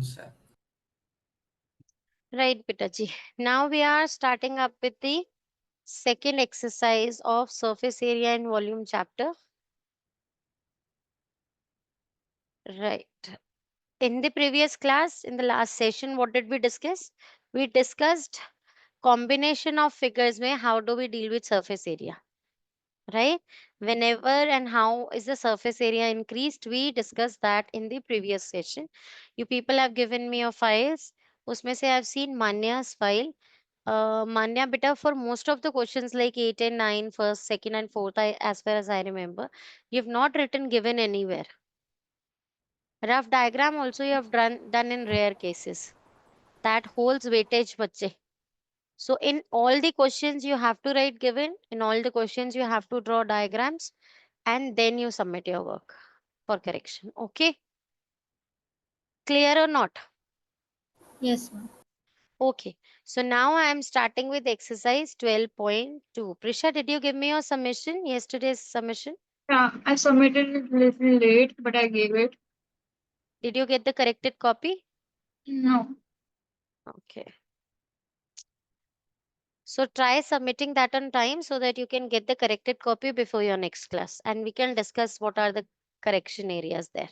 sir. Right, Pitaji. Now we are starting up with the second exercise of surface area and volume chapter. Right. In the previous class, in the last session, what did we discuss? We discussed combination of figures में how do we deal with surface area, right? Whenever and how is the surface area increased, we discussed that in the previous session. You people have given me your files. उसमें से I've seen Manya's file. Manya, beta, for most of the questions like 8 and 9, first, second, and fourth, as far as I remember, you've not written given anywhere. Rough diagram also you have done in rare cases. That holds weightage, bache. So in all the questions you have to write given, in all the questions you have to draw diagrams, and then you submit your work for correction. Okay, clear or not? Yes, ma'am. Okay, so now I am starting with exercise 12.2. Prisha, did you give me your submission, yesterday's submission? Yeah, I submitted it little late, but I gave it. Did you get the corrected copy? No. Okay. So try submitting that on time so that you can get the corrected copy before your next class, and we can discuss what are the correction areas there.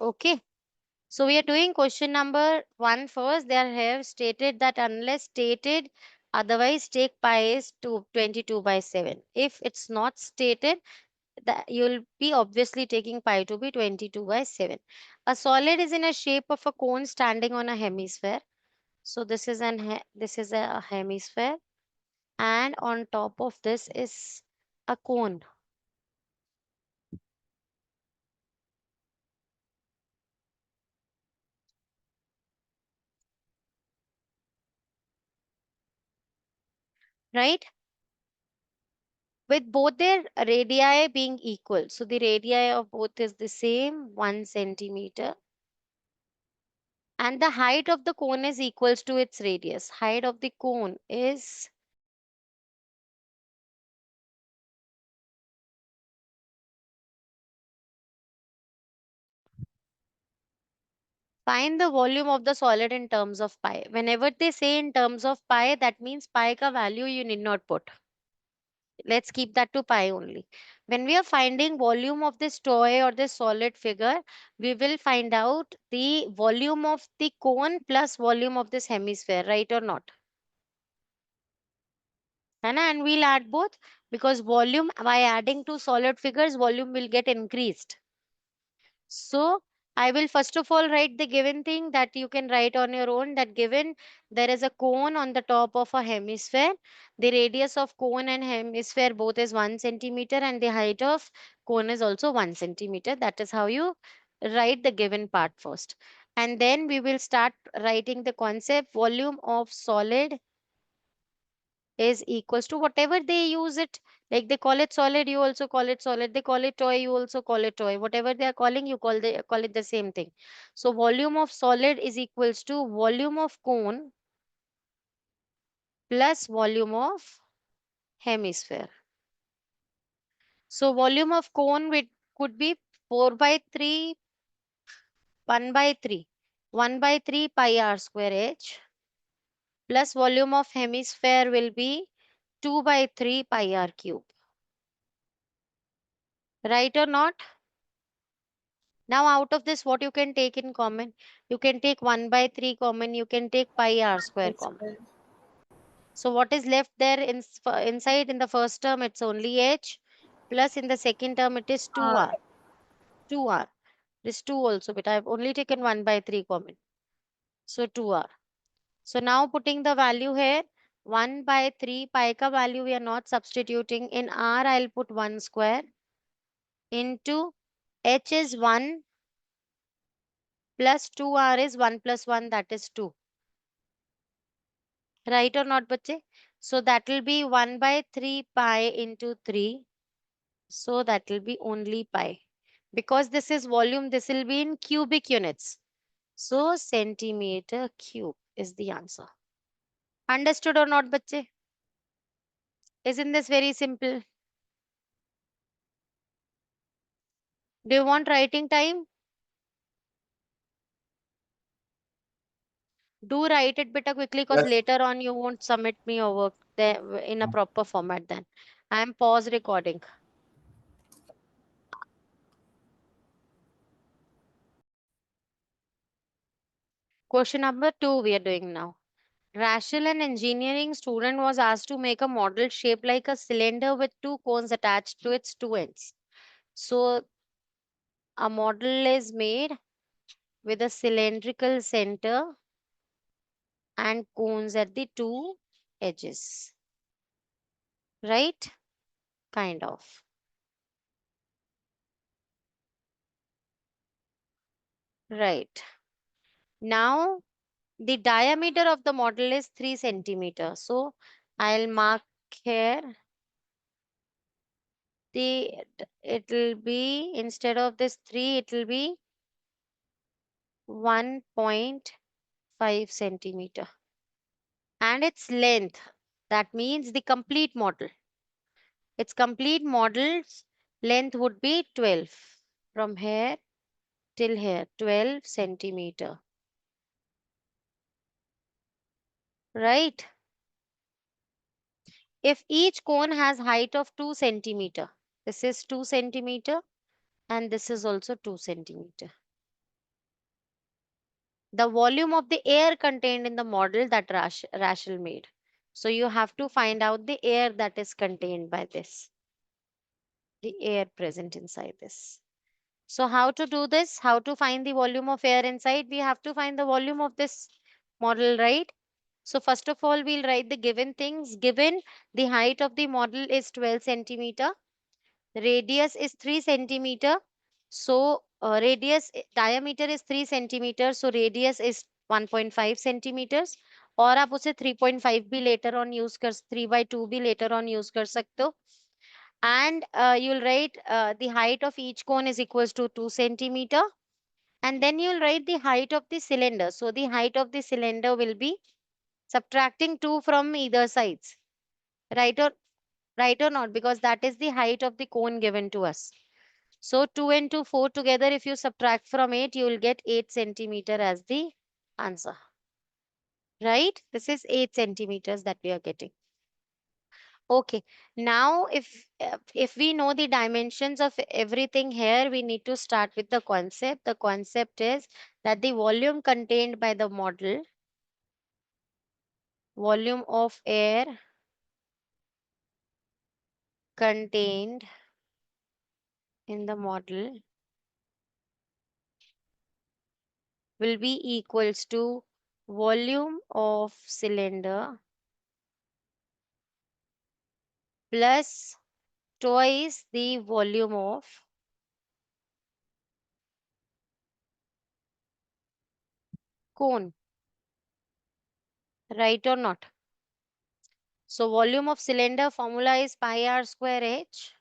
Okay. So we are doing question number 1 first. They have stated that unless stated otherwise, take pi is 22 by 7. If it's not stated, that you'll be obviously taking pi to be 22 by 7. A solid is in a shape of a cone standing on a hemisphere. So this is this is a hemisphere, and on top of this is a cone, right? With both their radii being equal. So the radii of both is the same, 1 centimeter. And the height of the cone is equals to its radius. Height of the cone is find the volume of the solid in terms of pi. Whenever they say in terms of pi, that means pi ka value you need not put. Let's keep that to pi only. When we are finding volume of this toy or this solid figure, we will find out the volume of the cone plus volume of this hemisphere, right or not? है ना? And we'll add both because volume, by adding two solid figures, volume will get increased. So I will first of all write the given thing that you can write on your own, that given there is a cone on the top of a hemisphere. The radius of cone and hemisphere both is 1 centimeter and the height of cone is also 1 centimeter. That is how you write the given part first. And then we will start writing the concept volume of solid is equals to whatever they use it. Like they call it solid, you also call it solid. They call it toy, you also call it toy. Whatever they are calling, you call it the same thing. So volume of solid is equals to volume of cone plus volume of hemisphere. So volume of cone could be 4 by 3, 1 by 3. 1 by 3 pi r square h plus volume of hemisphere will be 2 by 3 pi r cube. Right or not? Now, out of this, what you can take in common? You can take 1 by 3 common, you can take pi r square That's common. good. So, what is left there inside in the first term? It's only h, plus in the second term, it is 2r. 2r. This 2 also, but I've only taken 1 by 3 common. So, 2r. So, now putting the value here, 1 by 3 pi ka value we are not substituting. In r, I'll put 1 square into h is 1 plus 2r is 1 plus 1, that is 2. Right or not, bache? So that will be 1 by 3 pi into 3. So that will be only pi. Because this is volume, this will be in cubic units. So centimeter cube is the answer. Understood or not, bache? Isn't this very simple? Do you want writing time? Do write it beta quickly because Yes. later on you won't submit me your work there in a proper format then. I am pause recording. Question number 2 we are doing now. Rational and engineering student was asked to make a model shaped like a cylinder with two cones attached to its two ends. So a model is made with a cylindrical center and cones at the two edges. Right? Kind of. Right. Now the diameter of the model is 3 centimeter. So I'll mark here it will be instead of this 3, it will be 1.5 centimeter. And its length, that means the complete model. Its complete model's length would be 12. From here till here, 12 centimeter. Right? If each cone has height of 2 centimeter, this is 2 centimeter and this is also 2 centimeter. The volume of the air contained in the model that Rachel made. So you have to find out the air that is contained by this, the air present inside this. So how to do this? How to find the volume of air inside? We have to find the volume of this model, right? So first of all, we'll write the given things. Given the height of the model is 12 centimeter. Radius is 3 centimeter. So diameter is 3 centimeter. So radius is 1.5 centimeters. और आप उसे 3.5 भी later on use कर 3/2 भी later on use कर सकते हो. And you'll write the height of each cone is equals to 2 centimeter. And then you'll write the height of the cylinder. So the height of the cylinder will be subtracting 2 from either sides. Right or right or not? Because that is the height of the cone given to us. So 2 and 2, 4 together, if you subtract from 8, you will get 8 centimeter as the answer. Right? This is 8 centimeters that we are getting. Okay. Now, if we know the dimensions of everything here, we need to start with the concept. The concept is that the volume contained by the model, volume of air contained in the model will be equals to volume of cylinder plus twice the volume of cone, right or not? So volume of cylinder formula is pi r square h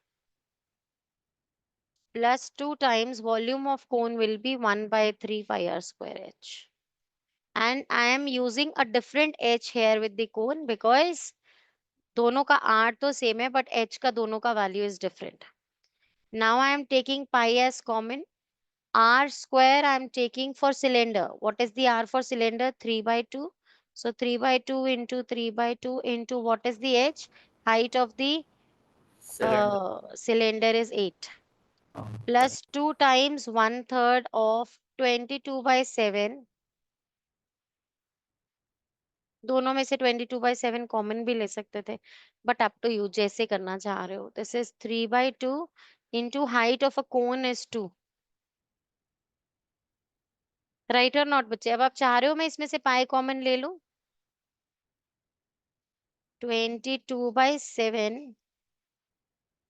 plus 2 times volume of cone will be 1 by 3 pi r square h. And I am using a different h here with the cone because दोनों का r तो same है but h का दोनों का value is different. Now I am taking pi as common. R square I am taking for cylinder. What is the R for cylinder? 3/2. So 3/2 into 3/2 into what is the H? Height of the Cylinder. cylinder is 8. Correct. Plus 2 times 1/3 of 22/7. दोनों में से 22/7 common भी ले सकते थे but up to you जैसे करना चाह रहे हो. This is 3/2 into height of a cone is 2. Right और नॉट बच्चे? अब आप चाह रहे हो मैं इसमें से पाई कॉमन ले लूं. 22/7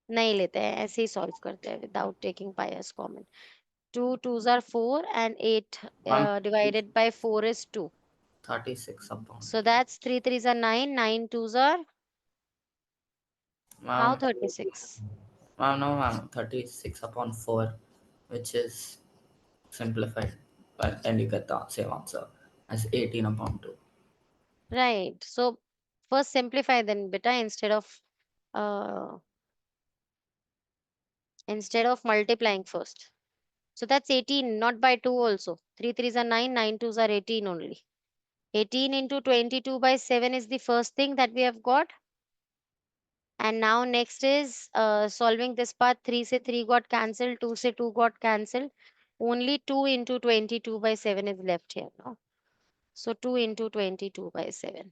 नहीं लेते हैं, ऐसे ही सॉल्व करते हैं without taking pi as common. 2 2s are 4 and 8 Ma'am, divided by 4 is 2. 36 upon So 2. that's 3 3s are 9, 9 2s are how Ma'am, 36. no, ma'am, 36 upon 4, which is simplified. And you get the same answer as 18 upon 2. Right. So first simplify then beta uh, instead of multiplying first. So that's 18, not by 2 also. 3 3s are 9, 9 2s are 18 only. 18 into 22 by 7 is the first thing that we have got. And now next is solving this part. 3 se 3 got cancelled, 2 se 2 got cancelled. Only 2 into 22 by 7 is left here. No? So 2 into 22 by 7.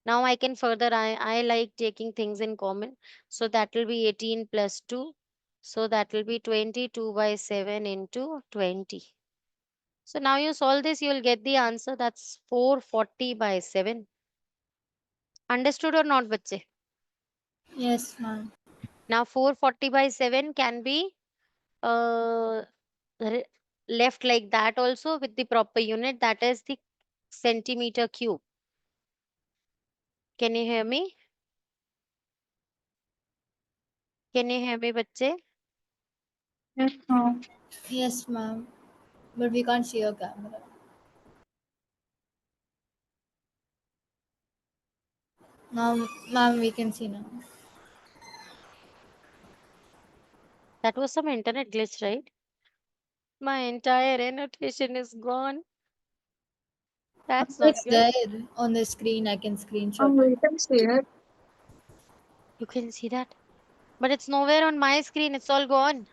Now I can further, I like taking things in common. So that will be 18 plus 2. So that will be 22 by 7 into 20. So now you solve this, you will get the answer. That's 440 by 7. Understood or not, bache? Yes, ma'am. Now 440 by 7 can be uh, re- left like that also with the proper unit, that is the centimeter cube. Can you hear me? Can you hear me, bache? Yes, ma'am. Yes, ma'am. But we can't see your camera. Ma'am, we can see now. That was some internet glitch, right? My entire annotation is gone. That's No, not it's good. there on the screen. I can screenshot We it. can see it. You can see that. But it's nowhere on my screen. It's all gone.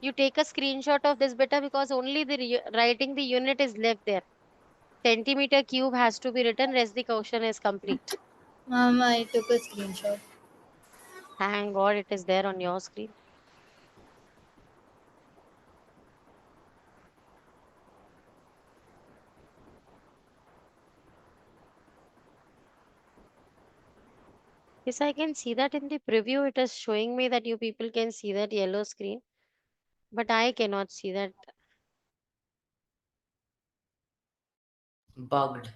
You take a screenshot of this beta because only the writing the unit is left there. Centimeter cube has to be written, rest the question is complete. Ma'am, I took a screenshot. Thank God it is there on your screen. Yes, I can see that in the preview. It is showing me that you people can see that yellow screen, but I cannot see that. Bugged.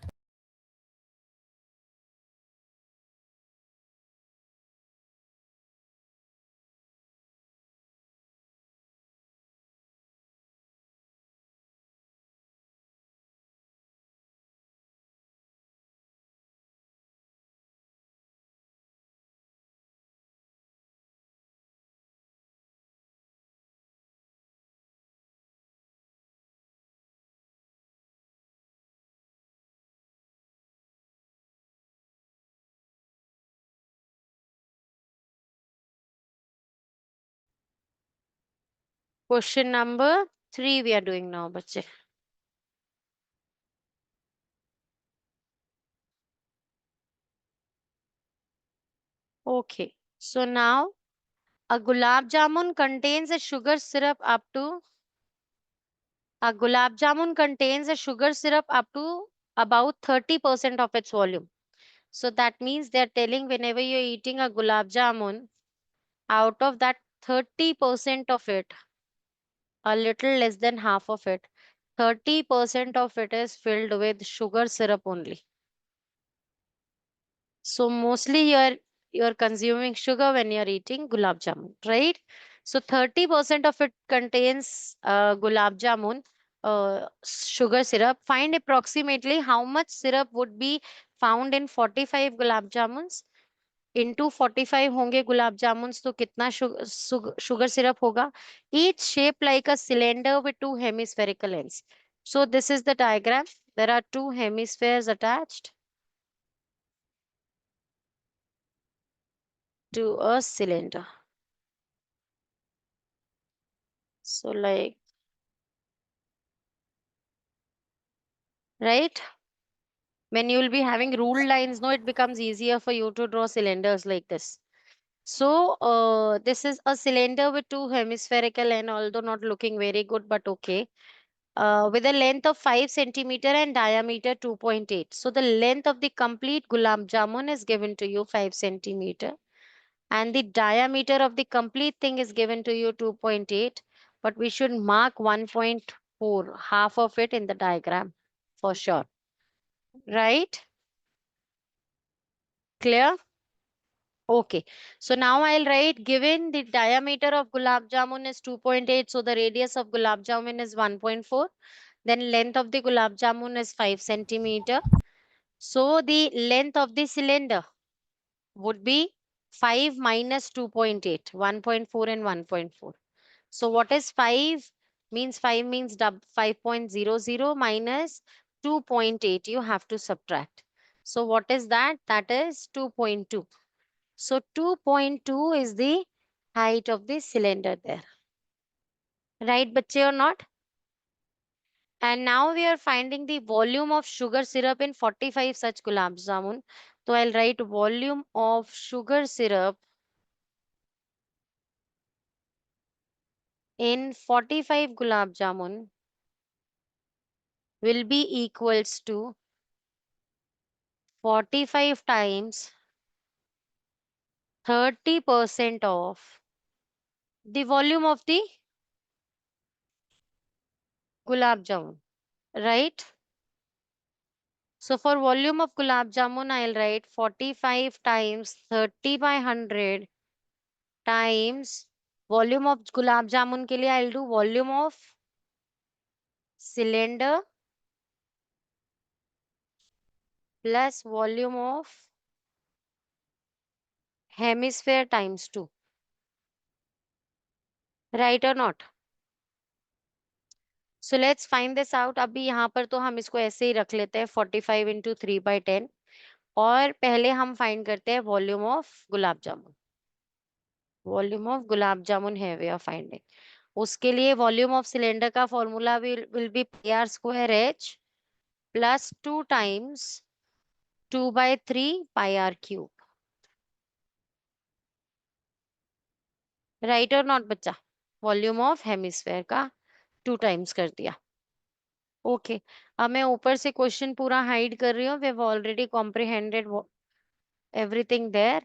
Question number 3 we are doing now, bache. Okay. So now a gulab jamun contains a sugar syrup up to a gulab jamun contains a sugar syrup up to about 30% of its volume. So that means they're telling whenever you're eating a gulab jamun, out of that 30% of it, a little less than half of it, 30% of it is filled with sugar syrup only. So mostly you're consuming sugar when you're eating gulab jamun, right? So 30% of it contains gulab jamun, sugar syrup. Find approximately how much syrup would be found in 45 gulab jamuns. Into 45 होंगे गुलाब जामुन्स तो कितना sugar syrup होगा? Each shaped like a cylinder with two hemispherical ends. So this is the diagram. There are two hemispheres attached to a cylinder. So like, right? When you will be having ruled lines, no, it becomes easier for you to draw cylinders like this. So this is a cylinder with two hemispherical and although not looking very good, but okay. With a length of 5 centimeter and diameter 2.8. So the length of the complete gulab jamun is given to you 5 centimeter and the diameter of the complete thing is given to you 2.8, but we should mark 1.4, half of it in the diagram for sure, right? Clear? Okay, so now I'll write given the diameter of gulab jamun is 2.8, so the radius of gulab jamun is 1.4, then length of the gulab jamun is 5 centimeter. So the length of the cylinder would be 5 minus 2.8, 1.4 and 1.4. So what is 5? Means 5 means 5.00 minus 2.8 you have to subtract. So what is that? That is 2.2. So 2.2 is the height of the cylinder there. Right, bache, or not? And now we are finding the volume of sugar syrup in 45 such gulab jamun. So I'll write volume of sugar syrup in 45 gulab jamun will be equals to 45 times 30% of the volume of the gulab jamun, right? So for volume of gulab jamun, I'll write 45 times 30 by 100 times volume of gulab jamun के लिए I'll do volume of cylinder plus volume of hemisphere times 2. Right or not? So let's find this out. अभी यहाँ पर तो हम इसको ऐसे ही रख लेते हैं 45 into 3 by 10 और पहले हम फाइंड करते हैं volume of gulab jamun. Volume of gulab jamun है वे आर फाइंडिंग. उसके लिए वॉल्यूम ऑफ सिलेंडर का formula will be pi r square h plus 2 times 2/3 pi r cube. Right और नॉट बच्चा? वॉल्यूम ऑफ हेमिस्फेयर का 2 टाइम्स कर दिया. ओके अब मैं ऊपर से क्वेश्चन पूरा हाइड कर रही हूँ. We have already comprehended everything there.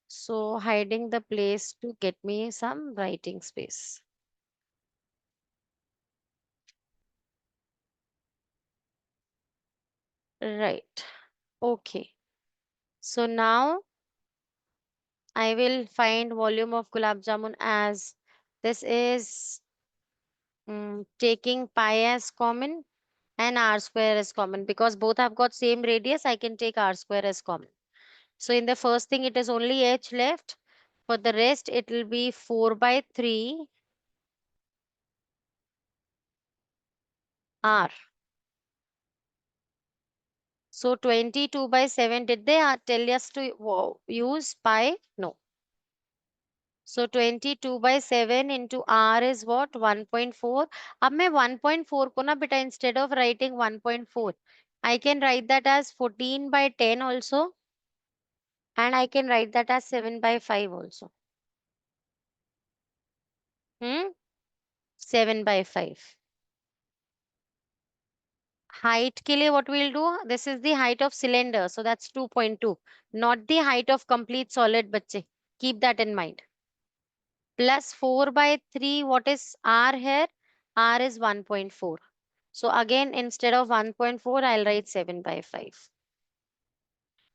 So hiding the place to get me some writing space. Right. Okay. So now I will find volume of gulab jamun as this is taking pi as common and r square as common because both have got same radius. I can take r square as common. So in the first thing it is only h left. For the rest it will be 4/3 r. So 22/7, did they tell us to use pi? No. So 22/7 into r is what? 1.4. अब मैं 1.4 को ना बेटा instead of writing 1.4, I can write that as 14/10 also. And I can write that as 7/5 also. 7/5. Height के लिए what we'll do? This is the height of cylinder. So that's 2.2. Not the height of complete solid बच्चे. Keep that in mind. Plus 4/3, what is r here? R is 1.4. So again, instead of 1.4, I'll write 7/5.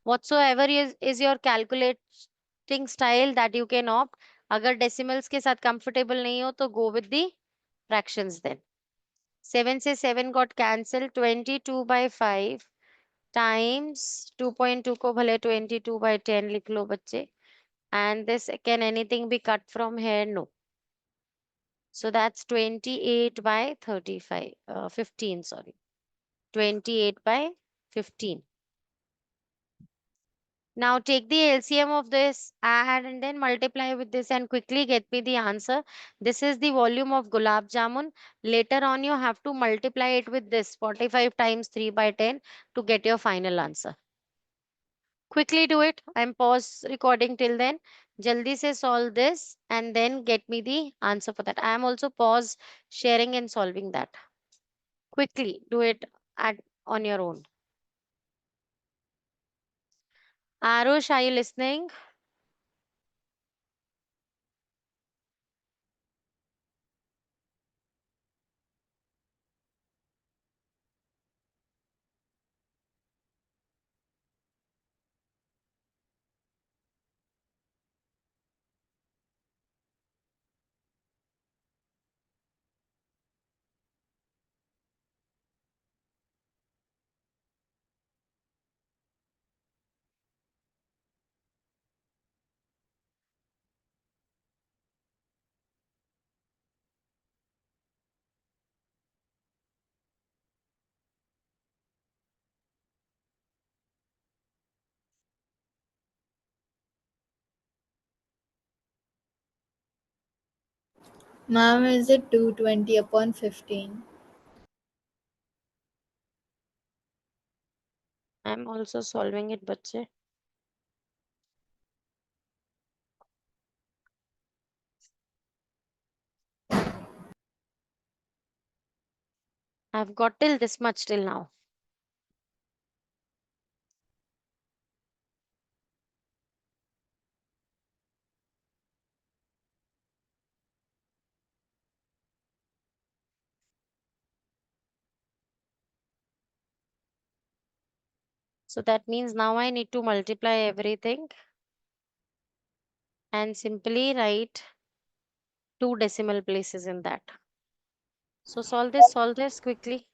Whatsoever is your calculating style that you can opt. अगर decimals के साथ comfortable नहीं हो तो go with the fractions then. 7 से 7 got cancelled. 22/5 times 2.2 को भले 22/10 लिख लो बच्चे. And this can anything be cut from here? No. So that's 28/35, 15, sorry. 28/15. Now take the LCM of this, add and then multiply with this and quickly get me the answer. This is the volume of gulab jamun. Later on you have to multiply it with this 45 times 3/10 to get your final answer. Quickly do it. I'm pause recording till then. Jaldi se solve this and then get me the answer for that. I am also pause sharing and solving that. Quickly do it on your own. Arush, are you listening? Ma'am, is it 220 upon 15? I'm also solving it, बच्चे. I've got till this much till now. So that means now I need to multiply everything and simply write 2 decimal places in that. So solve this quickly.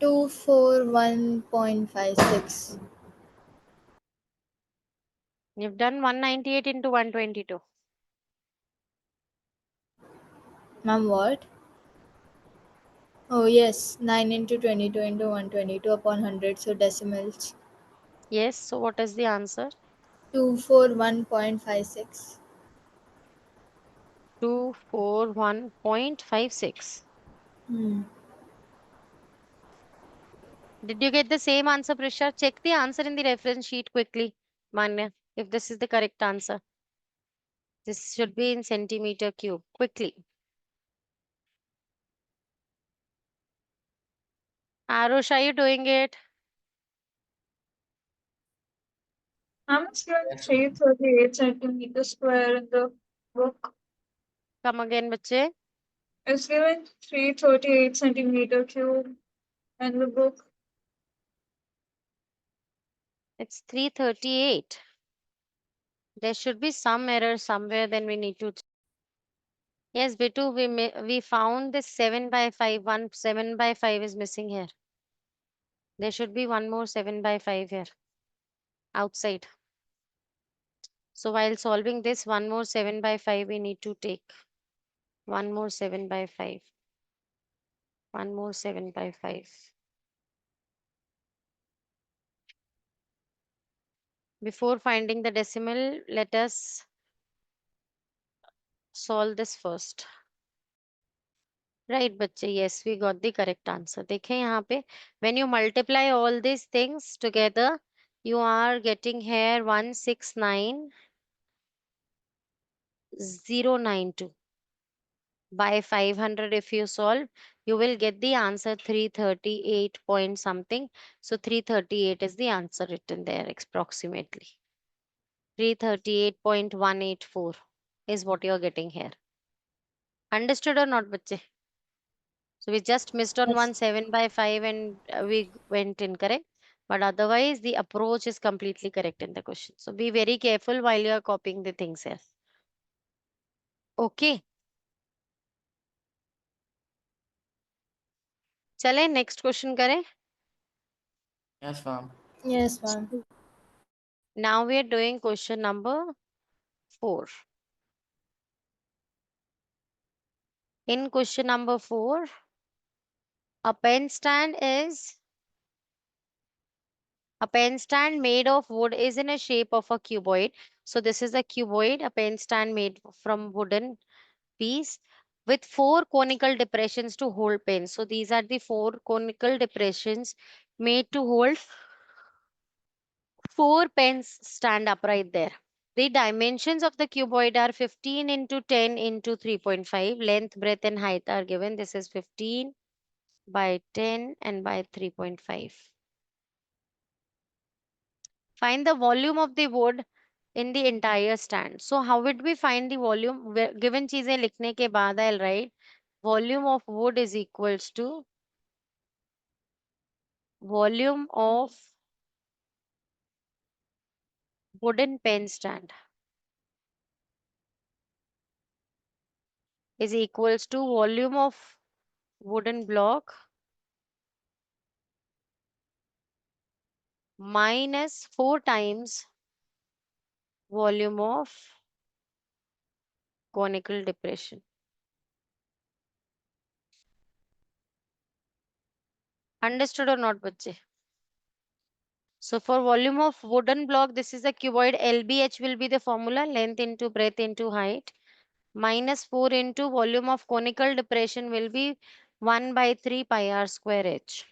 Two four 1.56. You've done 198 into 122. Ma'am, what? Oh, yes. 9 into 22 into 122 upon 100. So decimals. Yes, so what is the answer? 241.56. 241.56. Hmm. Did you get the same answer, Prisha? Check the answer in the reference sheet quickly, Manya, if this is the correct answer. This should be in centimeter cube. Quickly. Arush, are you doing it? I'm given Yes, ma'am. 338 centimeter square in the book. Come again, bache. It's given 338 centimeter cube in the book. It's 338. There should be some error somewhere, then we need to. Yes, Bitu, we found this 7 by 5. 7 by 5 is missing here. There should be one more 7 by 5 here outside. So while solving this, one more 7 by 5 we need to take. One more 7 by 5. One more 7 by 5. Before finding the decimal, let us solve this first. Right, बच्चे, yes, we got the correct answer. देखें यहाँ पे, when you multiply all these things together, you are getting here 169092. By 500, if you solve, you will get the answer 338 point something. So 338 is the answer written there approximately. 338.184 is what you're getting here. Understood or not, bache? So we just missed on Yes. one 7 by 5 and we went incorrect. But otherwise, the approach is completely correct in the question. So be very careful while you are copying the things here. Okay. चलें next question करें. Yes, ma'am. Yes, ma'am. Now we are doing question number 4. In question number 4, a pen stand made of wood is in a shape of a cuboid. So this is a cuboid, a pen stand made from wooden piece with 4 conical depressions to hold pens. So these are the 4 conical depressions made to hold 4 pens stand upright there. The dimensions of the cuboid are 15 into 10 into 3.5. Length, breadth, and height are given. This is 15 by 10 and by 3.5. Find the volume of the wood in the entire stand. So how would we find the volume? Given चीजें लिखने के बाद I'll write volume of wood is equals to volume of wooden pen stand is equals to volume of wooden block minus 4 times volume of conical depression. Understood or not, bache? So for volume of wooden block, this is a cuboid. LBH will be the formula, length into breadth into height. Minus 4 into volume of conical depression will be 1 by 3 pi r square h.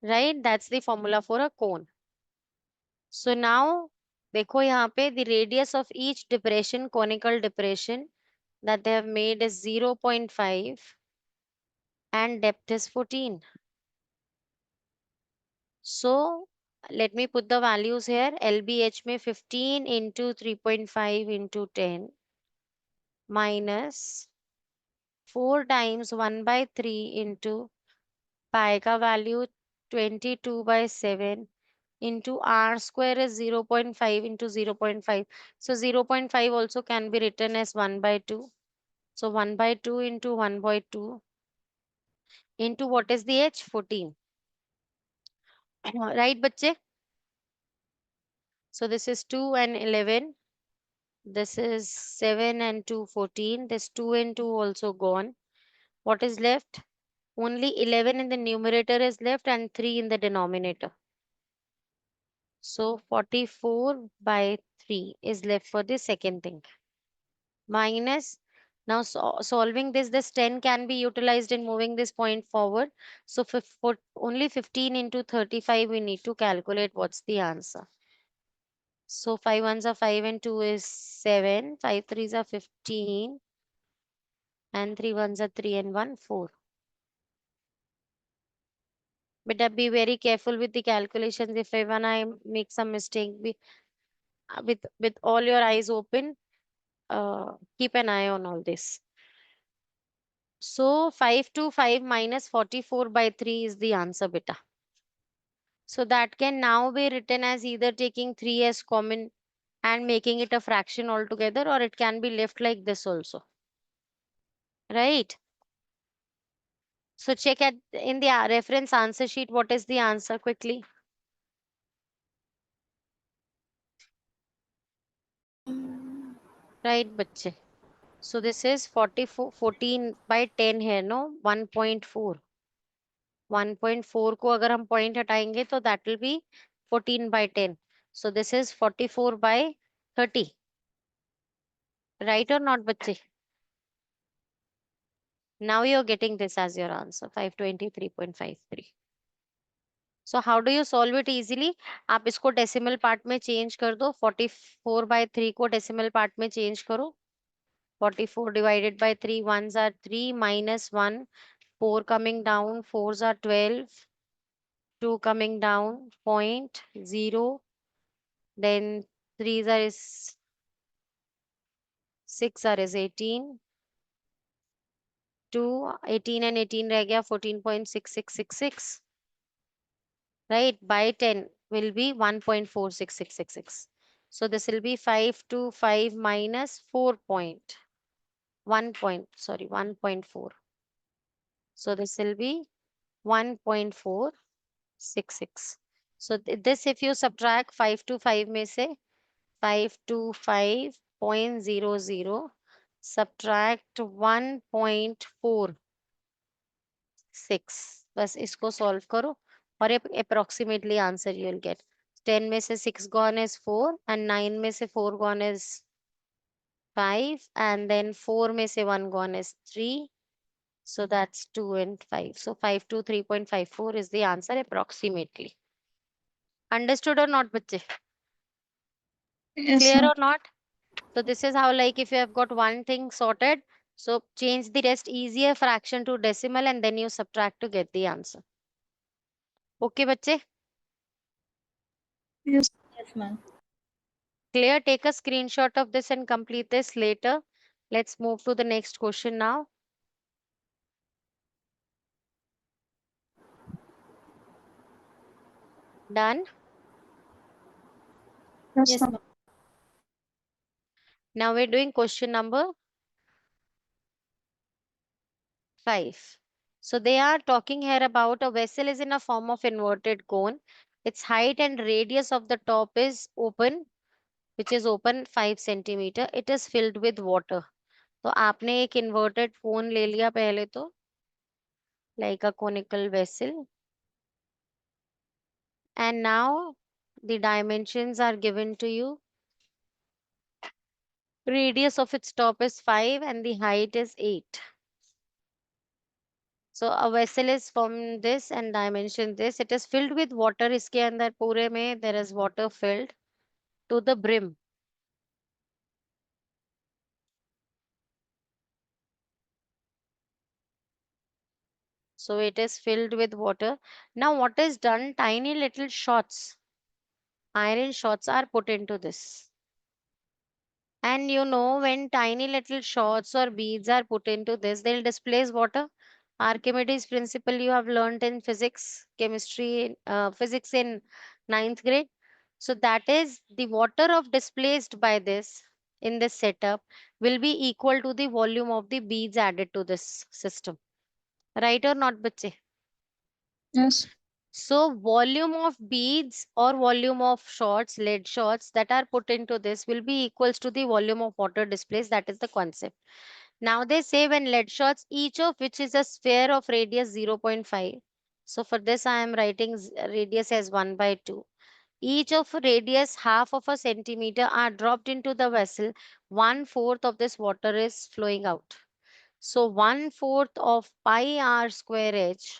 Right? That's the formula for a cone. So now, देखो यहाँ पे the radius of each depression, conical depression that they have made is 0.5 and depth is 14. So let me put the values here. LBH में 15 into 3.5 into 10 minus 4 times 1 by 3 into pi का value 22 by 7 into r square is 0.5 into 0.5. So 0.5 also can be written as 1 by 2. So 1 by 2 into 1 by 2 into what is the h? 14. Right, bache? So this is 2 and 11. This is 7 and 2, 14. This 2 and 2 also gone. What is left? Only 11 in the numerator is left and 3 in the denominator. So 44 by 3 is left for the second thing. Minus, now solving this 10 can be utilized in moving this point forward. So for only 15 into 35, we need to calculate what's the answer. So 5 ones are 5 and 2 is 7. 5 threes are 15. And 3 ones are 3 and 1, 4. But be very careful with the calculations. If even I make some mistake, with all your eyes open, keep an eye on all this. So 5 to 5 minus 44 by 3 is the answer, beta. So that can now be written as either taking 3 as common and making it a fraction altogether, or it can be left like this also. Right? So check at in the reference answer sheet, what is the answer quickly? Right, bache. So this is 44, 14 by 10 here, no? 1.4. 1.4 को अगर हम point हटाएंगे तो that will be 14 by 10. So this is 44 by 30. Right or not, बच्चे? Now you're getting this as your answer, 523.53. So how do you solve it easily? आप इसको decimal part में change कर दो. 44 by 3 को decimal part में change करो. 44 divided by 3, ones are 3 minus 1, 4 coming down, 4s are 12, 2 coming down, 0.0, then 3s are is 6 are is 18, 2, 18 and 18 रह गया 14.6666, right? By 10 will be 1.46666. So this will be 5 to 5 minus 4 point, 1.4. So this will be 1.466. So this if you subtract 5 to 5 में से 5 to 5.00 subtract 1.46, बस इसको solve करो और approximately answer you will get. 10 में से 6 gone is 4 and 9 में से 4 gone is 5 and then 4 में से 1 gone is 3. So that's 2 and 5. So 5 to 3.54 is the answer approximately. Understood or not, bache? Yes, Clear sir. or not? So this is how, like, if you have got one thing sorted, so change the rest easier fraction to decimal and then you subtract to get the answer. Okay, bache? Yes. Yes, ma'am. Clear? Take a screenshot of this and complete this later. Let's move to the next question now. Done. Yes, Yes, ma'am. ma'am. Now we're doing question number 5. So they are talking here about a vessel is in a form of inverted cone. Its height and radius of the top is open, which is open 5 centimeter. It is filled with water. तो आपने एक inverted cone ले लिया पहले तो, like a conical vessel. And now the dimensions are given to you. Radius of its top is 5 and the height is 8. So a vessel is from this and dimension this. It is filled with water. इसके अंदर पूरे में there is water filled to the brim. So it is filled with water. Now what is done? Tiny little shots, iron shots are put into this. And you know, when tiny little shots or beads are put into this, they'll displace water. Archimedes principle you have learned in physics, chemistry, physics in ninth grade. So that is the water of displaced by this in this setup will be equal to the volume of the beads added to this system. Right or not, bache? Yes. So volume of beads or volume of shots, lead shots that are put into this will be equals to the volume of water displaced. That is the concept. Now they say when lead shots, each of which is a sphere of radius 0.5. So for this I am writing radius as 1 by 2. Each of radius half of a centimeter are dropped into the vessel. 1/4 of this water is flowing out. So 1/4 of pi r square h,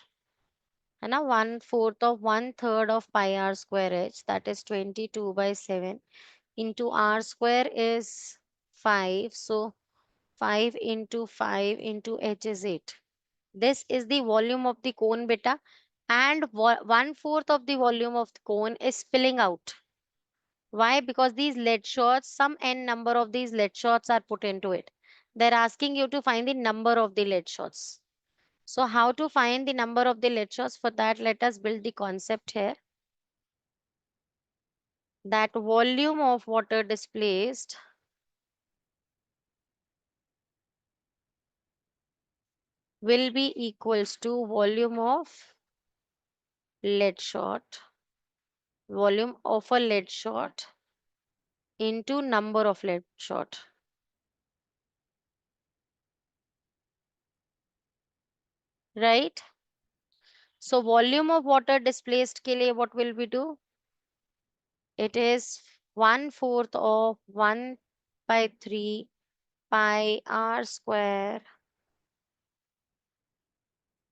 and now 1/4 of 1/3 of pi r square h, that is 22 by 7 into r square is 5. So 5 into 5 into h is 8. This is the volume of the cone beta, and 1/4 of the volume of the cone is spilling out. Why? Because these lead shots, some n number of these lead shots are put into it. They're asking you to find the number of the lead shots. So how to find the number of the lead shots? For that, let us build the concept here. That volume of water displaced will be equals to volume of lead shot, volume of a lead shot into number of lead shot. Right? So volume of water displaced ke liye what will we do? It is 1/4 of 1 by 3 pi r square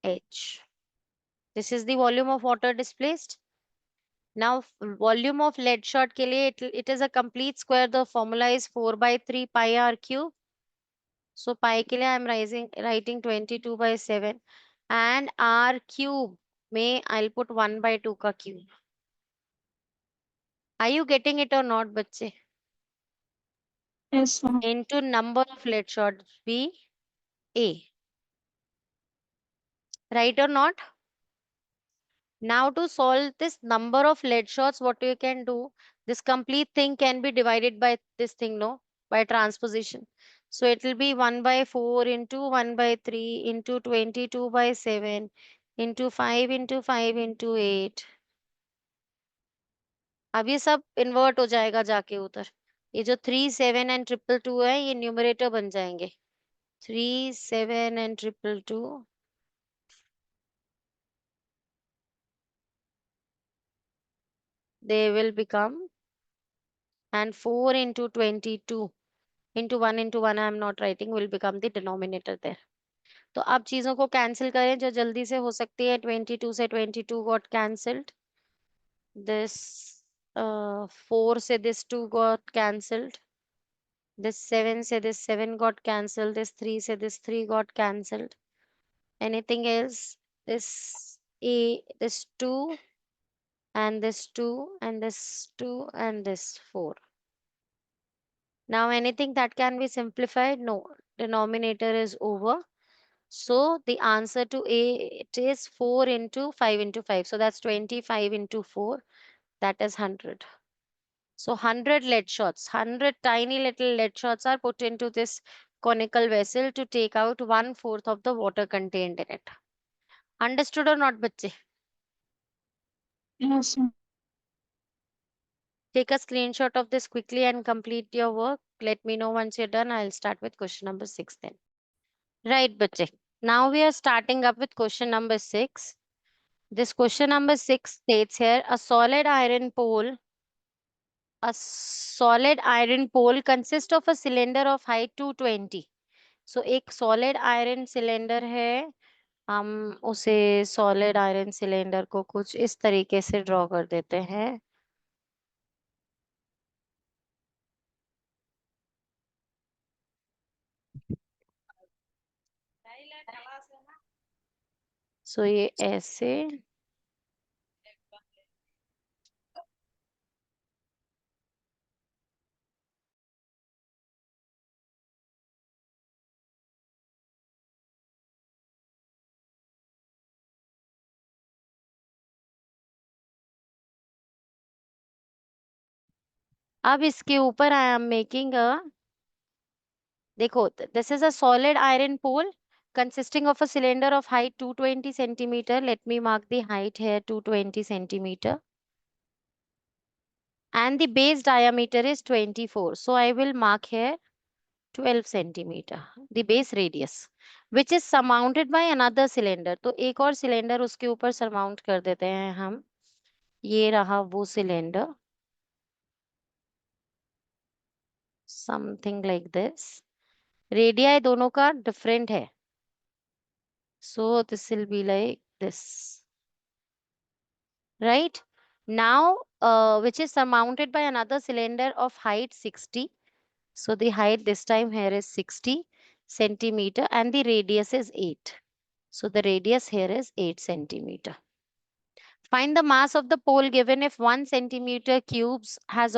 h. This is the volume of water displaced. Now volume of lead shot ke liye it is a complete square. The formula is 4 by 3 pi r cube. So pi ke liye I am writing 22 by 7 and r cube may I'll put 1 by 2 ka cube. Are you getting it or not, bachche? Yes, ma'am. Into number of lead shots be A. Right or not? Now to solve this number of lead shots, what you can do, this complete thing can be divided by this thing, no? By transposition. So it will be 1 by 4 into 1 by 3 into 22 by 7 into 5 into 5 into 8. अब ये सब invert हो जाएगा जाके उधर. ये जो 3, 7 and 222 है ये न्यूमरेटर बन जाएंगे. 3, 7 and 222. They will become, and 4 into 22 into 1 into 1 I am not writing, will become the denominator there. तो अब चीजों को कैंसिल करें जो जल्दी से हो सकती है. 22 से 22 got cancelled. This 4 से this 2 got cancelled. This 7 से this 7 got cancelled. This 3 से this 3 got cancelled. Anything else? This 2 and this 2 and this 2 and this 4. Now anything that can be simplified? No. Denominator is over. So the answer to A, it is 4 into 5 into 5. So that's 25 into 4. That is 100. So 100 lead shots, 100 tiny little lead shots are put into this conical vessel to take out 1/4 of the water contained in it. Understood or not, bachche? Yes, ma'am. Take a screenshot of this quickly and complete your work. Let me know once you're done. I'll start with question number 6 then. Right, bachche. Now we are starting up with question number 6. This question number 6 states here, a solid iron pole consists of a cylinder of height 220. So एक solid iron cylinder है, हम उसे solid iron cylinder को कुछ इस तरीके से draw कर देते हैं. So ये ऐसे अब इसके ऊपर I am making a, देखो, this is a solid iron pole consisting of a cylinder of height 220 centimeter. Let me mark the height here, 220 centimeter. And the base diameter is 24. So I will mark here 12 centimeter, the base radius, which is surmounted by another cylinder. तो एक और cylinder उसके ऊपर surmount कर देते हैं हम. ये रहा वो cylinder. Something like this. Radii दोनों का different है. So this will be like this. Right? Now, which is surmounted by another cylinder of height 60. So the height this time here is 60 centimeter and the radius is 8. So the radius here is 8 centimeter. Find the mass of the pole given if 1 centimeter cubes has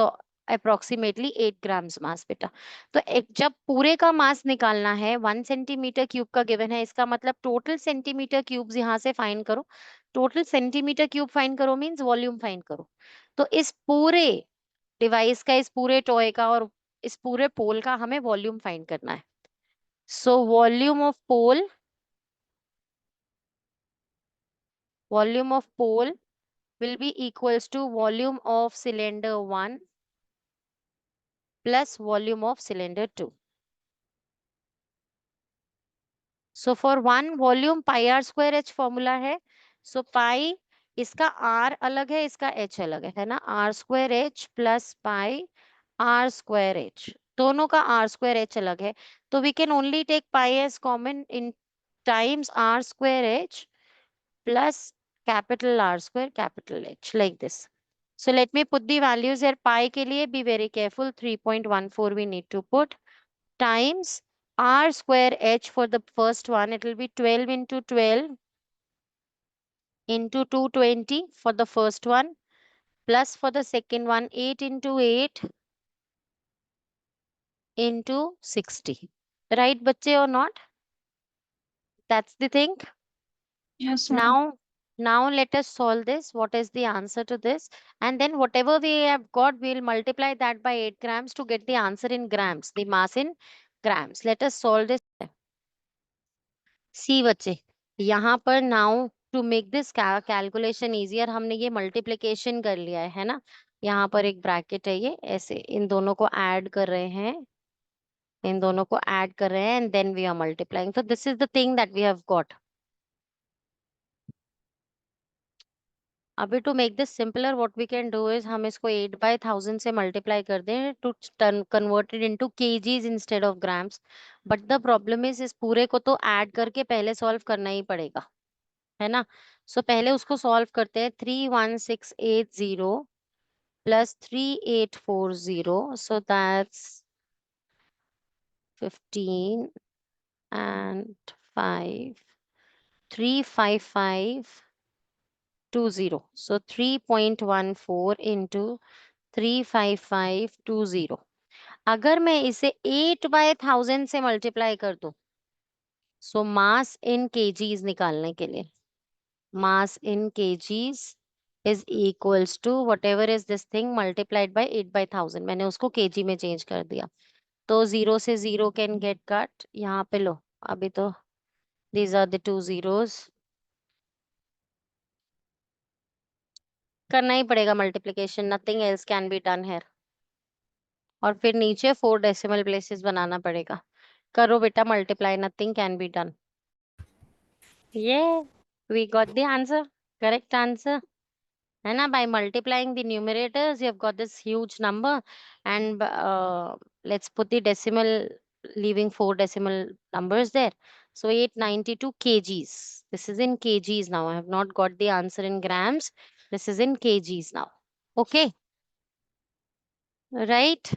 approximately 8 grams mass. बेटा तो जब पूरे का मास निकालना है 1 centimetre cube का given है, इसका मतलब टोटल सेंटीमीटर क्यूब्स यहाँ से फाइंड करो. टोटल सेंटीमीटर क्यूब फाइंड करो मींस वॉल्यूम फाइंड करो. तो इस पूरे डिवाइस का, इस पूरे टॉय का और इस पूरे पोल का हमें वॉल्यूम फाइंड करना है. So volume of pole will be equals to volume of cylinder 1 plus volume of cylinder 2. So for one volume pi r square h formula है. So pi इसका r अलग है, इसका h अलग है ना. r square h plus pi r square h, दोनों का r square h अलग है. तो we can only take pi as common in times r square h plus capital R square capital H like this. So let me put the values here. Pi के लिए be very careful. 3.14 we need to put times R square H for the first one. It will be 12 into 12 into 220 for the first one, plus for the second one 8 into 8 into 60. Right, bachche, or not? That's the thing. Yes, ma'am. Now let us solve this. What is the answer to this? And then whatever we have got, we'll multiply that by 8 grams to get the answer in grams, the mass in grams. Let us solve this. See बच्चे, यहाँ पर now to make this calculation easier, हमने ये multiplication कर लिया है ना. यहाँ पर एक bracket है, ये ऐसे इन दोनों को add कर रहे हैं, इन दोनों को add कर रहे हैं, and then we are multiplying. So this is the thing that we have got. अभी to make this simpler what we can do is हम इसको 8/1000 से मल्टीप्लाई कर दें to converted into kgs instead of grams. But the problem is इस पूरे को तो ऐड करके पहले सॉल्व करना ही पड़ेगा, है ना. सो पहले उसको सॉल्व करते हैं. 31680 plus 3840, so that's 15 and 5 35520. So 3.14 into 35520. अगर मैं इसे 8/1000 से मल्टीप्लाई कर दूं सो मास इन केजीज निकालने के लिए, mass in KGs is equals to whatever is this thing multiplied by 8/1000। मैंने उसको केजी में चेंज कर दिया, तो 0 से 0 कैन गेट कट। यहाँ पे लो, अभी तो दीज आर द 2 zeros, करना ही पड़ेगा multiplication, nothing else can be done here. और फिर नीचे 4 डेसिमल प्लेसेस बनाना पड़ेगा। करो बेटा multiply, nothing can be done. ये we got the answer, correct answer है ना। By multiplying the numerators you have got this huge number, and let's put the decimal, leaving 4 decimal numbers there. So 892 kgs, this is in kgs now. I have not got the answer in grams, this is in kgs now. Okay, right?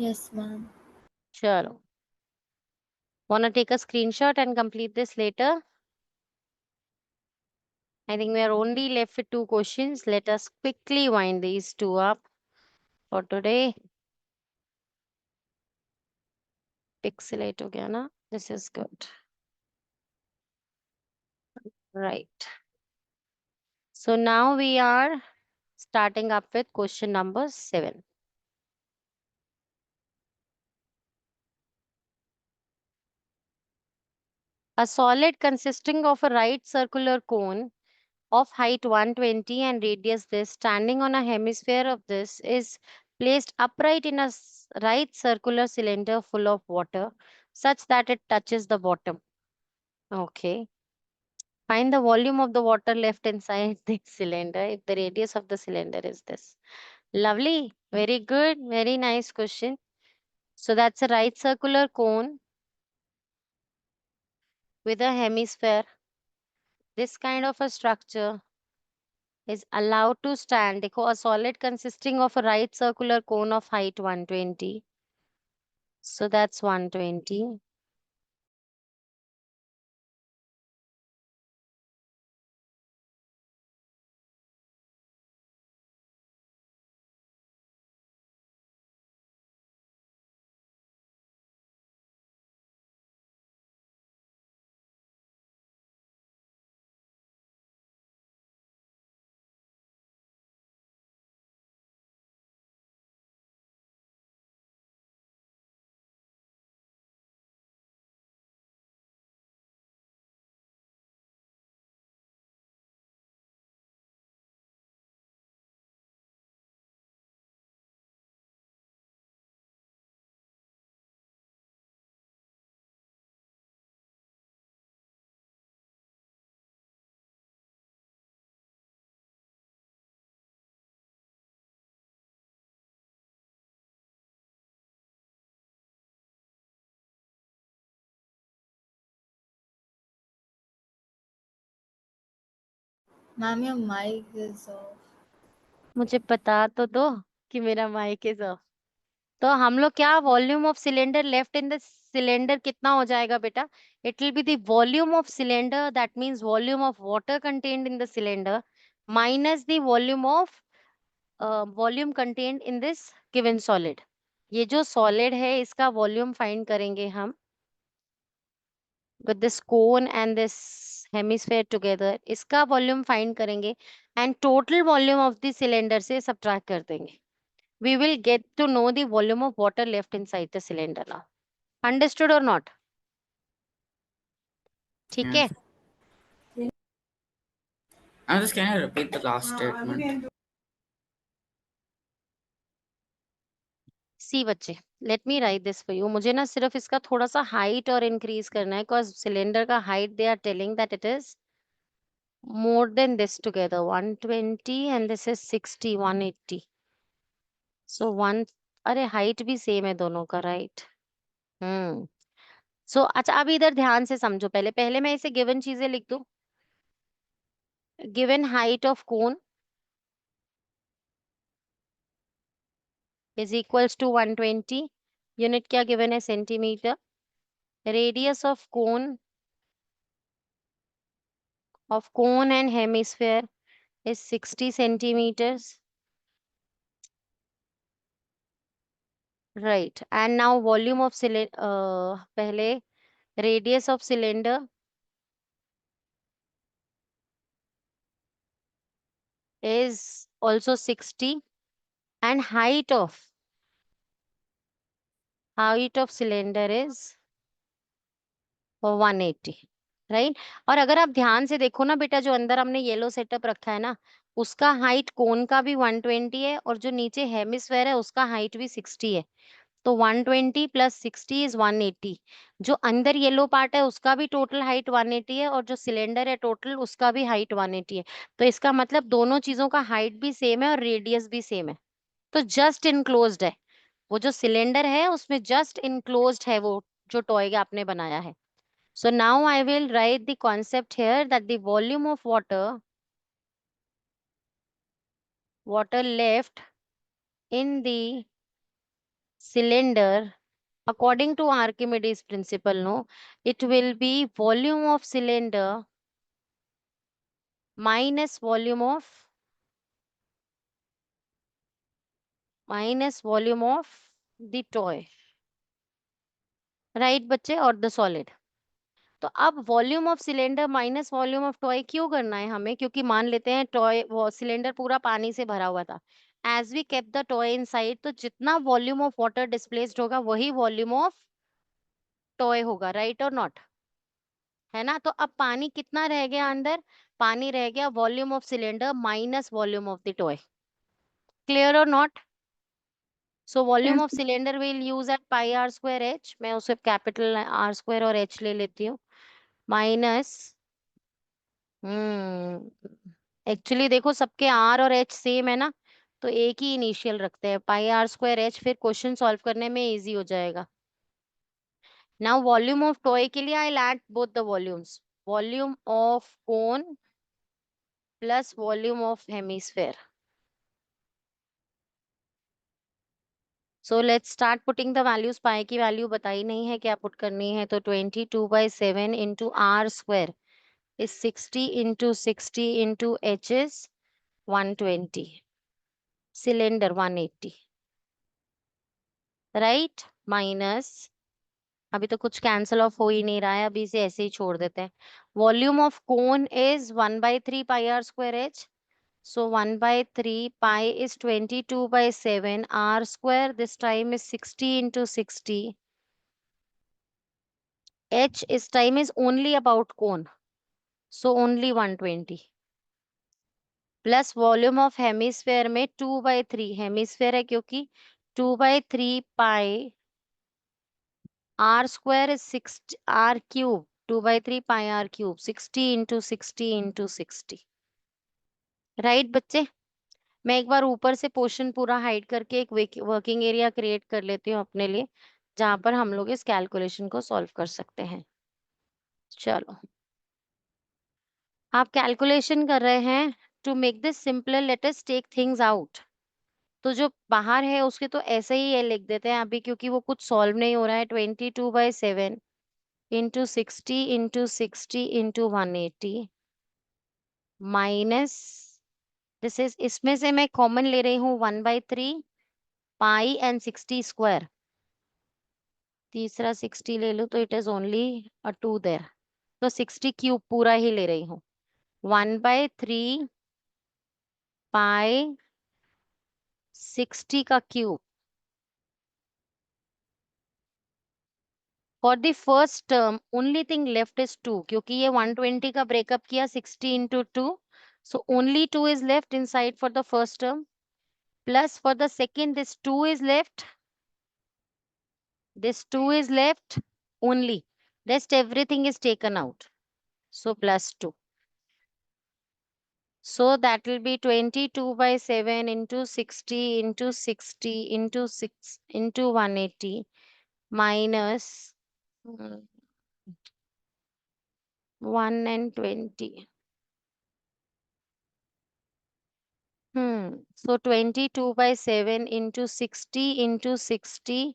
Yes, ma'am. Chalo, wanna take a screenshot and complete this later? I think we are only left with 2 questions. Let us quickly wind these 2 up for today. Pixelate हो गया ना, this is good. Right. So now we are starting up with question number 7. A solid consisting of a right circular cone of height 120 and radius this, standing on a hemisphere of this, is placed upright in a right circular cylinder full of water such that it touches the bottom. Okay. Find the volume of the water left inside the cylinder if the radius of the cylinder is this. Lovely. Very good. Very nice question. So that's a right circular cone with a hemisphere. This kind of a structure is allowed to stand. देखो, a solid consisting of a right circular cone of height 120. So that's 120. Ma'am, your mic is off. मुझे बता तो दो कि मेरा mic is of. तो हम लोग क्या, volume of cylinder left in the cylinder कितना हो जाएगा बेटा? It will be the volume of cylinder, that means volume of water contained in the cylinder minus the volume contained in this given solid. ये जो solid है इसका volume find करेंगे हम with this cone and this hemisphere together, इसका volume find करेंगे and total volume of the cylinder से subtract कर देंगे। We will get to know the volume of water left inside the cylinder now. Understood or not? ठीक है? Yes. Just can you repeat the last statement? सी बच्चे, let me right this for you. मुझे ना सिर्फ इसका थोड़ा सा height और इंक्रीज करना है, बिकॉज सिलेंडर का height they are telling that it is more than this together, 120 and this is 60, 180। So one, अरे हाइट भी सेम है दोनों का, राइट? सो अच्छा, अभी इधर ध्यान से समझो। पहले पहले मैं इसे गिवन चीजें लिख दूं। Given height of cone is equals to 120. Unit क्या गिवन है? Centimetre. Radius of cone and hemisphere is 60 centimeters. Right. And now volume of cylinder, पहले radius of cylinder is also 60 and height of cylinder is 180, right. और अगर आप ध्यान से देखो ना बेटा, जो अंदर हमने येलो सेटअप रखा है ना, उसका हाइट कोन का भी 120 है और जो नीचे हेमिस्फेयर है उसका हाइट भी 60 है। तो 120 प्लस 60 इज 180। जो अंदर येलो पार्ट है उसका भी टोटल हाइट 180 है और जो सिलेंडर है टोटल उसका भी हाइट 180 है। तो इसका मतलब दोनों चीजों का हाइट भी सेम है और रेडियस भी सेम है। तो जस्ट इनक्लोज्ड है, वो जो सिलेंडर है उसमें जस्ट इनक्लोज्ड है वो जो टॉय आपने बनाया है। So now I will write the concept here that the volume of water left in the cylinder according to Archimedes principle, no, it will be volume of cylinder minus volume of the toy, right बच्चे, और the solid। तो अब volume of cylinder minus volume of toy क्यों करना है हमें? क्योंकि मान लेते हैं टॉय वो सिलेंडर पूरा पानी से भरा हुआ था। As we kept the toy inside, तो जितना वॉल्यूम ऑफ वाटर डिस्प्लेस्ड होगा वही वॉल्यूम ऑफ टॉय होगा, राइट और नॉट, है ना। तो अब पानी कितना रह गया अंदर? पानी रह गया volume of cylinder minus volume of the toy. Clear और not? So volume Yes. Of cylinder will use at pi r square h, मैं उसे कैपिटल आर स्क्वायर और एच ले लेती हूँ, माइनस एक्चुअली देखो सबके आर और एच सेम है ना, तो एक ही इनिशियल रखते हैं, पाई आर स्क्वायर एच, फिर क्वेश्चन सॉल्व करने में इजी हो जाएगा। नाउ वॉल्यूम ऑफ टॉय के लिए I add both the volumes, volume of cone plus volume of hemisphere. So let's start putting the values. Pi की वैल्यू बताई नहीं है क्या पुट करनी है, तो 22/7 into r square is 60 into 60 into h is 120, cylinder 180, right, minus, अभी तो कुछ कैंसिल ऑफ हो ही नहीं रहा है, अभी इसे ऐसे ही छोड़ देते हैं। Volume of cone is 1/3 pi r square h, so 1/3 pi is 22/7 r square, this time is 60 into 60, h इस time is only about cone, so only 120, plus volume of hemisphere में 2/3, हेमिस्फेयर है क्योंकि 2/3 pi r square is 60 r cube, 2/3 pi r cube, 60 into 60 into 60, right बच्चे। मैं एक बार ऊपर से portion पूरा हाइड करके एक वर्किंग एरिया क्रिएट कर लेती हूँ अपने लिए, जहां पर हम लोग इस कैलकुलेशन को सॉल्व कर सकते हैं। चलो, आप कैलकुलेशन कर रहे हैं, to make this simpler let us take things out. तो जो बाहर है उसके तो ऐसे ही ये लिख देते हैं अभी, क्योंकि वो कुछ सॉल्व नहीं हो रहा है। 22/7 into 60 into 60 into 180 minus, this is, इसमें से मैं कॉमन ले रही हूँ 1/3 पाई एंड 60 स्क्वायर, तीसरा 60 ले लूँ तो it is only a 2 there, तो 60 क्यूब पूरा ही ले रही हूँ, 1/3 पाई 60 का cube. For the first term only thing left is 2, क्योंकि ये 120 का ब्रेकअप किया 60 into 2, so only 2 is left inside for the first term, plus for the second this 2 is left, this 2 is left only, rest everything is taken out, so plus 2, so that will be 22/7 into 60 into 60 into 6 into 180 minus 1 and 20. So 22/7 into 60 into 60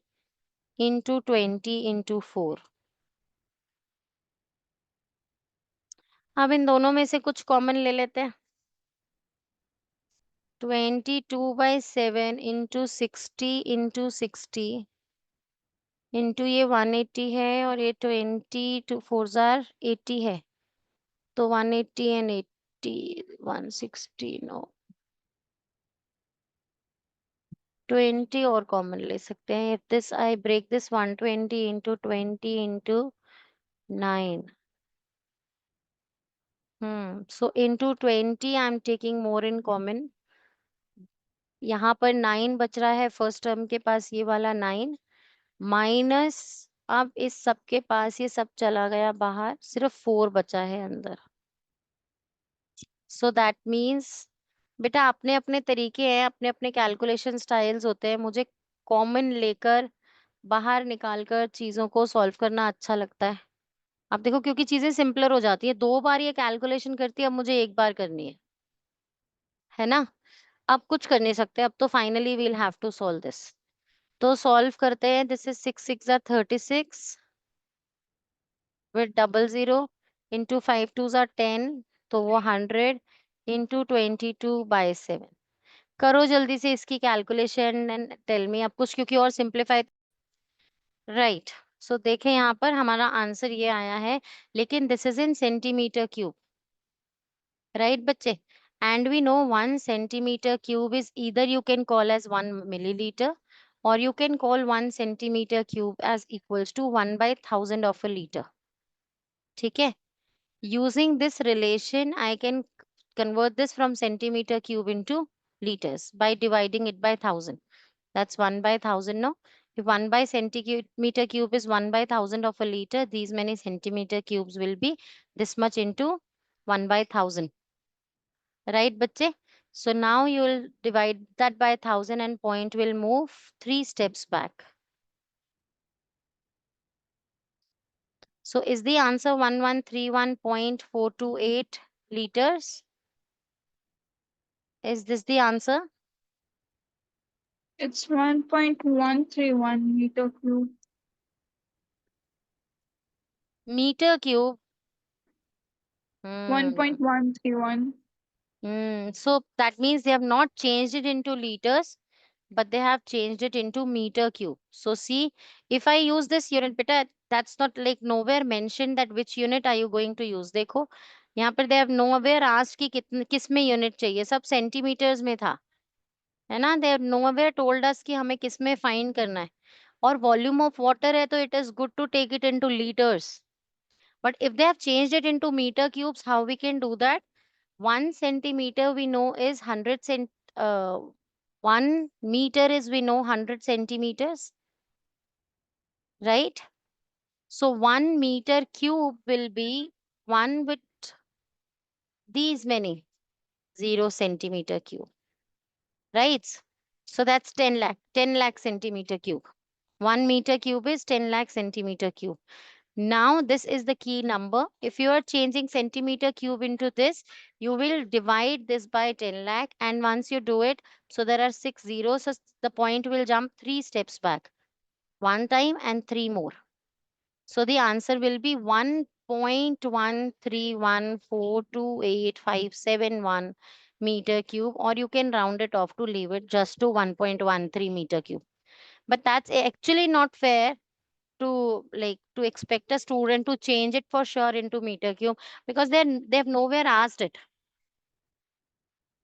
into 20 into 4. अब इन दोनों में से कुछ common ले लेते हैं। 22/7 into 60 into 60 into ये 180 है और ये 20 टू 4 जार 80 है, तो 180 एंड 80 160 नो 20 और कॉमन ले सकते हैं. If this I break this 120 into 20 into 9. So into 20 I'm taking more in common. यहाँ पर 9 बच रहा है फर्स्ट टर्म के पास, ये वाला 9 माइनस, अब इस सब के पास ये सब चला गया बाहर, सिर्फ 4 बचा है अंदर. सो दैट मीन्स बेटा अपने अपने तरीके हैं, अपने अपने कैलकुलेशन स्टाइल्स होते हैं. मुझे कॉमन लेकर बाहर निकालकर चीजों को सॉल्व करना अच्छा लगता है. अब देखो क्योंकि चीजें सिंपलर हो जाती है, 2 बार ये कैलकुलेशन करती है, अब मुझे 1 बार करनी है ना. अब कुछ कर नहीं सकते, अब तो finally we'll have to solve this. तो सॉल्व करते हैं. This is 6 6 are 36 with double zero into 5 2s are 10, तो वो 100 into 22/7. करो जल्दी से इसकी कैलकुलेशन एंड टेल मी. अब कुछ क्योंकि और सिंप्लीफाई, राइट. सो देखें यहाँ पर हमारा आंसर ये आया है, लेकिन this is in centimetre cube, right बच्चे. And we know 1 centimeter cube is either you can call as 1 milliliter or you can call 1 centimeter cube as equals to 1 by 1000 of a liter. ठीक है. Using this relation, I can convert this from centimeter cube into liters by dividing it by 1000. That's 1 by 1000, no? If 1 by centimeter cube is 1 by 1000 of a liter, these many centimeter cubes will be this much into 1 by 1000. Right, bachche? So now you will divide that by 1000 and point will move 3 steps back. So is the answer 1131.428 liters? Is this the answer? It's 1.131 meter cube. Meter cube. 1.131. So that means they have not changed it into liters, but they have changed it into meter cube. So see, if I use this unit, beta, that's not like nowhere mentioned that which unit are you going to use. देखो यहाँ पर they have nowhere asked कि कितने किस में unit चाहिए, सब centimetres में था, है ना. They have nowhere told us कि हमें किस में find करना है. और volume of water है तो it is good to take it into liters. But if they have changed it into meter cubes, how we can do that? 1 centimeter we know is 1 meter is we know 100 centimeters, right? So 1 meter cube will be 1 with these many 0 centimeter cube, right? So that's 10 lakh centimeter cube. 1 meter cube is 10 lakh centimeter cube. Now this is the key number. If you are changing centimeter cube into this, you will divide this by 10 lakh, and once you do it, so there are 6 zeros, so the point will jump 3 steps back, 1 time and 3 more. So the answer will be 1.131428571 meter cube, or you can round it off to leave it just to 1.13 meter cube. But that's actually not fair to expect a student to change it for sure into meter cube, because they've nowhere asked it.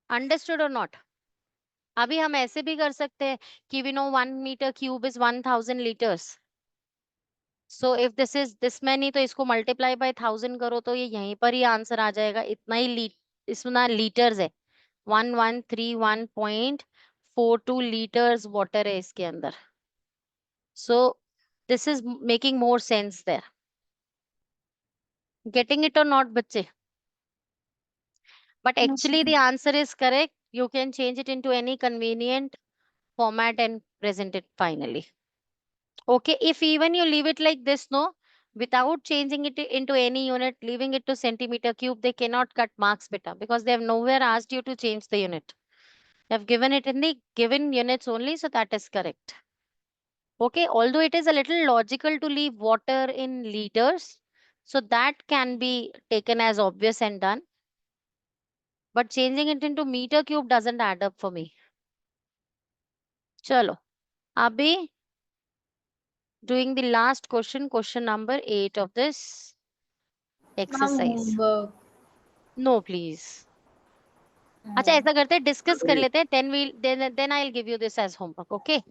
Understood or not? अभी हम ऐसे भी कर सकते हैं कि we know 1 meter cube is 1000 liters. So if this is this many, तो इसको multiply by 1000 करो तो ये यहीं पर ही आंसर आ जाएगा. इतना ही इसमें लीटर्स है, 1131.42 liters water है इसके अंदर. So this is making more sense there. Getting it or not, बच्चे? But actually the answer is correct. You can change it into any convenient format and present it finally. Okay, if even you leave it like this, no, without changing it into any unit, leaving it to centimeter cube, they cannot cut marks, beta, because they have nowhere asked you to change the unit. They have given it in the given units only, so that is correct. Okay, although it is a little logical to leave water in liters, so that can be taken as obvious and done. But changing it into meter cube doesn't add up for me. चलो अभी doing the last question, question number 8 of this Ma'am, exercise. homework. No, please. अच्छा ऐसा करते हैं, discuss कर लेते हैं, then I'll give you this as homework. Okay,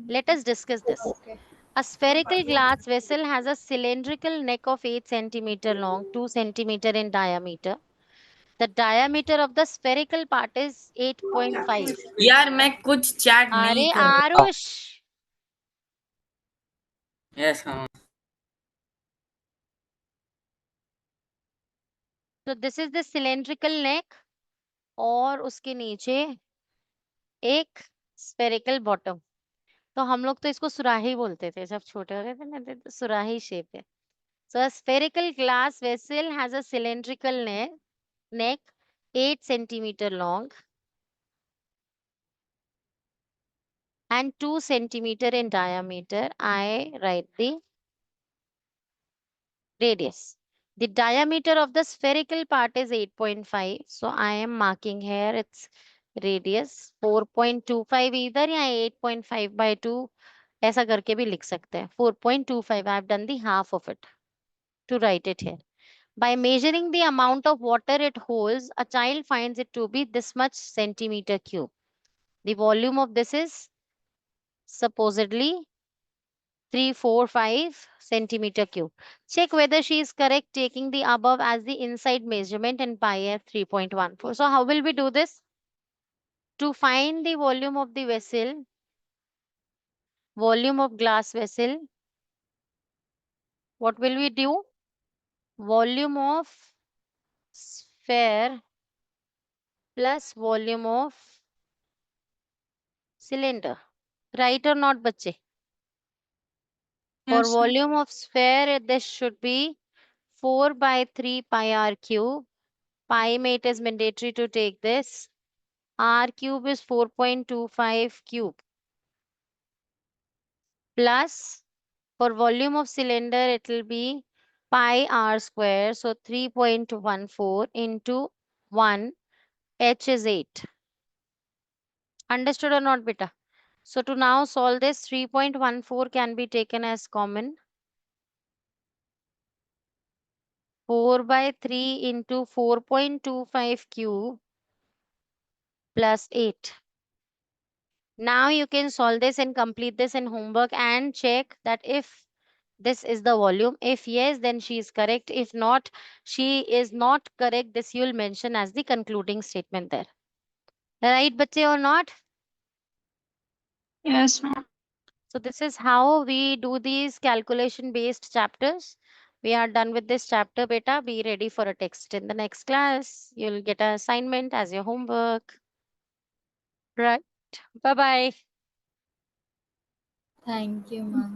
let us discuss this. Okay. A spherical glass vessel has a cylindrical neck of 8 centimeter long, 2 centimeter in diameter. The diameter of the spherical part is 8.5. यार मैं कुछ chat नहीं अरे कर रहा। Aarush, yes हाँ। तो this is the cylindrical neck और उसके नीचे एक स्फेरिकल बॉटम। तो हम लोग तो इसको सुराही बोलते थे जब छोटे होते थे ना, तो सुराही शेप है। So a spherical glass vessel has a cylindrical neck 8 centimeter long and 2 centimeter in diameter. I write the radius. The diameter of the spherical part is 8.5. So I am marking here its radius 4.25 either या 8.5 by 2 ऐसा करके भी लिख सकते हैं। 4.25 I have done the half of it to write it here. By measuring the amount of water it holds, a child finds it to be this much centimeter cube. The volume of this is supposedly 345 centimeter cube. Check whether she is correct taking the above as the inside measurement and pi at 3.14. So how will we do this? To find the volume of the vessel, volume of glass vessel, what will we do? Volume of sphere plus volume of cylinder. Right or not, bache? For Yes, ma'am. volume of sphere, this should be 4 by 3 pi r cube. Pi mate is mandatory to take this. R cube is 4.25 cube. Plus, for volume of cylinder, it will be pi r square. So 3.14 into 1. H is 8. Understood or not, beta? So to now solve this, 3.14 can be taken as common. 4 by 3 into 4.25 cube plus 8. Now you can solve this and complete this in homework and check that if this is the volume. If yes, then she is correct. If not, she is not correct. This you will mention as the concluding statement there. Right, bache or not? Yes, ma'am. So this is how we do these calculation based chapters. We are done with this chapter, beta. Be ready for a text in the next class. You'll get an assignment as your homework. Right. Bye-bye. Thank you, ma'am.